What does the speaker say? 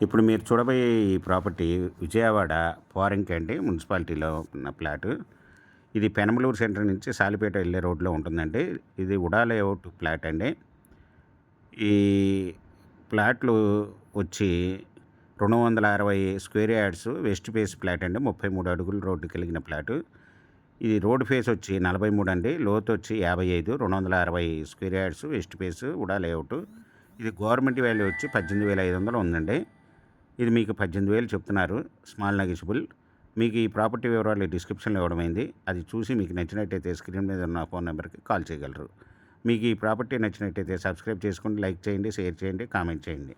ఇప్పుడు మీరు చూడబోయే ఈ ప్రాపర్టీ విజయవాడ పోరంకి అండి మున్సిపాలిటీలో ఉన్న ఫ్లాటు. ఇది పెనమలూరు సెంటర్ నుంచి సాలిపేట వెళ్ళే రోడ్లో ఉంటుందండి. ఇది ఉడా లేఅవుట్ ఫ్లాట్ అండి. ఈ ఫ్లాట్లు వచ్చి 260 square yards west face flat అండి. 33 అడుగుల రోడ్డు కలిగిన ఫ్లాటు. ఇది రోడ్ ఫేస్ వచ్చి 43 అండి. లోతు వచ్చి 55, 260 స్క్వేర్ యార్డ్స్ వెస్ట్ ఫేస్ ఉడా లేఅవుట్. ఇది గవర్నమెంట్ వాల్యూ వచ్చి 18,500 ఉందండి. ఇది మీకు 18,000 చెప్తున్నారు, స్మాల్ నెగోషియబుల్. మీకు ఈ ప్రాపర్టీ వివరాలు డిస్క్రిప్షన్లో ఇవ్వడమైంది. అది చూసి మీకు నచ్చినట్టయితే స్క్రీన్ మీద ఉన్న ఫోన్ నెంబర్కి కాల్ చేయగలరు. మీకు ఈ ప్రాపర్టీ నచ్చినట్టయితే సబ్స్క్రైబ్ చేసుకోండి, లైక్ చేయండి, షేర్ చేయండి, కామెంట్ చేయండి.